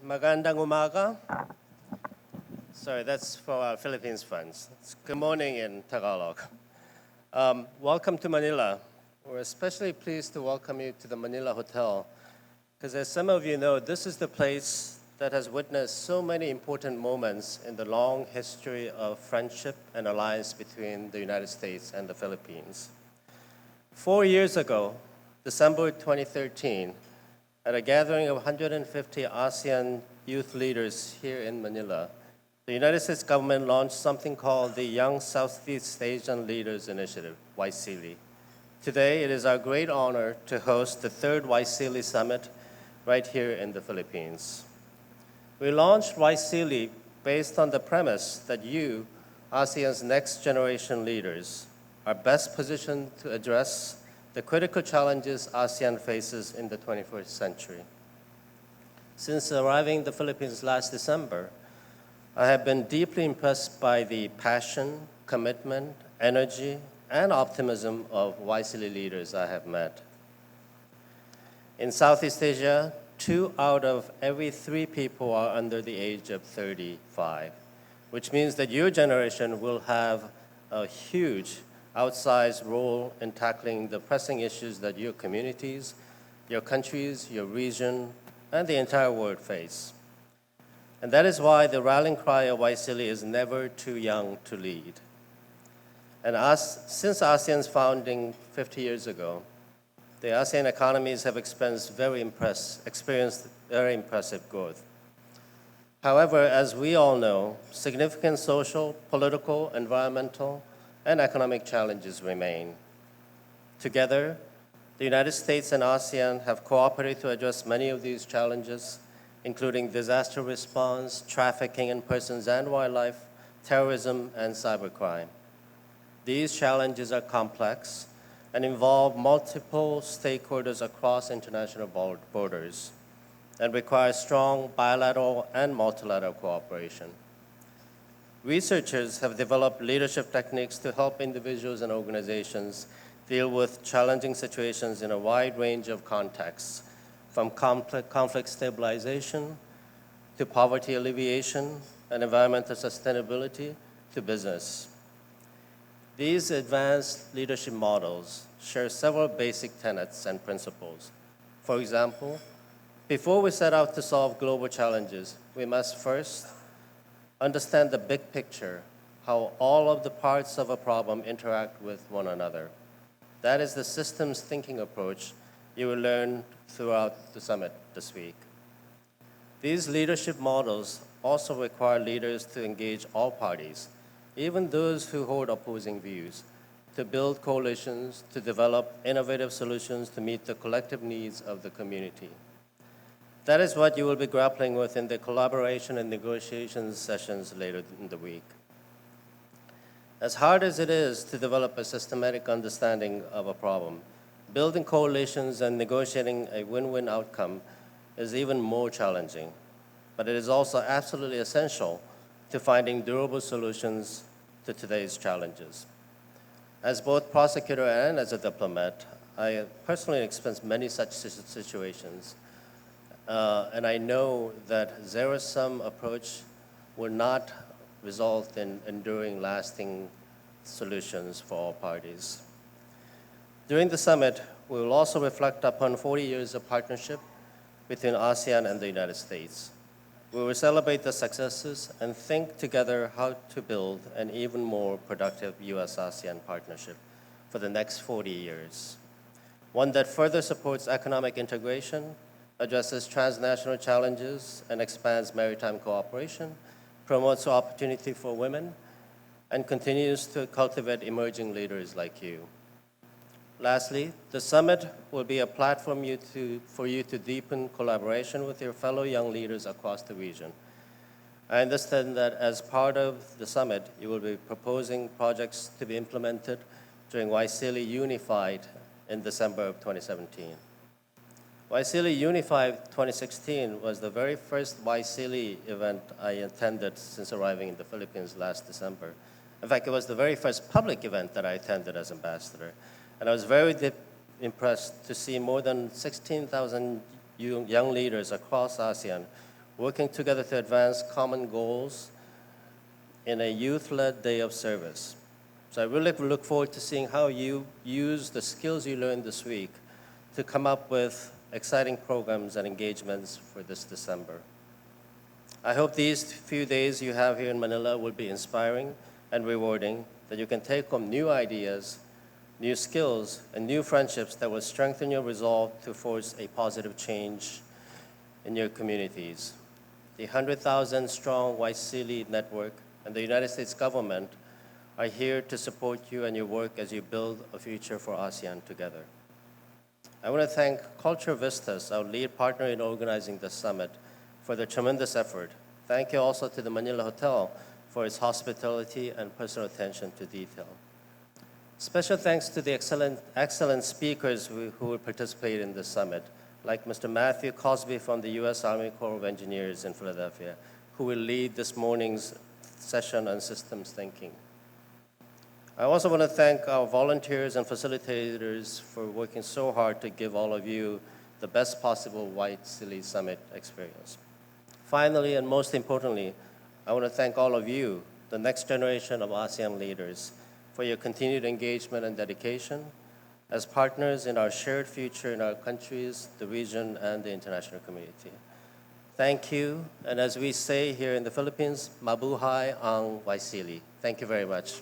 Magandang umaga. Sorry, that's for our Philippines friends. It's good morning in Tagalog. Welcome to Manila. We're especially pleased to welcome you to the Manila Hotel, because as some of you know, this is the place that has witnessed so many important moments in the long history of friendship and alliance between the United States and the Philippines. 4 years ago, December 2013, at a gathering of 150 ASEAN youth leaders here in Manila, the United States government launched something called the Young Southeast Asian Leaders Initiative, YSEALI. Today, it is our great honor to host the third YSEALI Summit right here in the Philippines. We launched YSEALI based on the premise that you, ASEAN's next generation leaders, are best positioned to address the critical challenges ASEAN faces in the 21st century. Since arriving in the Philippines last December, I have been deeply impressed by the passion, commitment, energy, and optimism of YSEALI leaders I have met. In Southeast Asia, 2 out of every 3 people are under the age of 35, which means that your generation will have a huge outsized role in tackling the pressing issues that your communities, your countries, your region, and the entire world face. And that is why the rallying cry of YSEALI is never too young to lead. And since ASEAN's founding 50 years ago, the ASEAN economies have experienced very impressive growth. However, as we all know, significant social, political, environmental, and economic challenges remain. Together, the United States and ASEAN have cooperated to address many of these challenges, including disaster response, trafficking in persons and wildlife, terrorism, and cybercrime. These challenges are complex and involve multiple stakeholders across international borders and require strong bilateral and multilateral cooperation. Researchers have developed leadership techniques to help individuals and organizations deal with challenging situations in a wide range of contexts, from conflict stabilization to poverty alleviation and environmental sustainability to business. These advanced leadership models share several basic tenets and principles. For example, before we set out to solve global challenges, we must first understand the big picture, how all of the parts of a problem interact with one another. That is the systems thinking approach you will learn throughout the summit this week. These leadership models also require leaders to engage all parties, even those who hold opposing views, to build coalitions, to develop innovative solutions to meet the collective needs of the community. That is what you will be grappling with in the collaboration and negotiation sessions later in the week. As hard as it is to develop a systematic understanding of a problem, building coalitions and negotiating a win-win outcome is even more challenging. But it is also absolutely essential to finding durable solutions to today's challenges. As both prosecutor and as a diplomat, I personally experienced many such situations. And I know that zero-sum approach will not result in enduring, lasting solutions for all parties. During the summit, we will also reflect upon 40 years of partnership between ASEAN and the United States. We will celebrate the successes and think together how to build an even more productive US-ASEAN partnership for the next 40 years. One that further supports economic integration, addresses transnational challenges, and expands maritime cooperation, promotes opportunity for women, and continues to cultivate emerging leaders like you. Lastly, the summit will be a platform for you to deepen collaboration with your fellow young leaders across the region. I understand that as part of the summit, you will be proposing projects to be implemented during YSEALI Unified in December of 2017. YSEALI Unified 2016 was the very first YSEALI event I attended since arriving in the Philippines last December. In fact, it was the very first public event that I attended as ambassador. And I was very impressed to see more than 16,000 young leaders across ASEAN working together to advance common goals in a youth-led day of service. So I really look forward to seeing how you use the skills you learned this week to come up with exciting programs and engagements for this December. I hope these few days you have here in Manila will be inspiring and rewarding, that you can take home new ideas, new skills, and new friendships that will strengthen your resolve to force a positive change in your communities. The 100,000 strong YSEALI network and the United States government are here to support you and your work as you build a future for ASEAN together. I want to thank Culture Vistas, our lead partner in organizing this summit, for their tremendous effort. Thank you also to the Manila Hotel for its hospitality and personal attention to detail. Special thanks to the excellent speakers who will participate in this summit, like Mr. Matthew Cosby from the U.S. Army Corps of Engineers in Philadelphia, who will lead this morning's session on systems thinking. I also want to thank our volunteers and facilitators for working so hard to give all of you the best possible YSEALI Summit experience. Finally, and most importantly, I want to thank all of you, the next generation of ASEAN leaders, for your continued engagement and dedication as partners in our shared future in our countries, the region, and the international community. Thank you, and as we say here in the Philippines, mabuhay ang YSEALI. Thank you very much.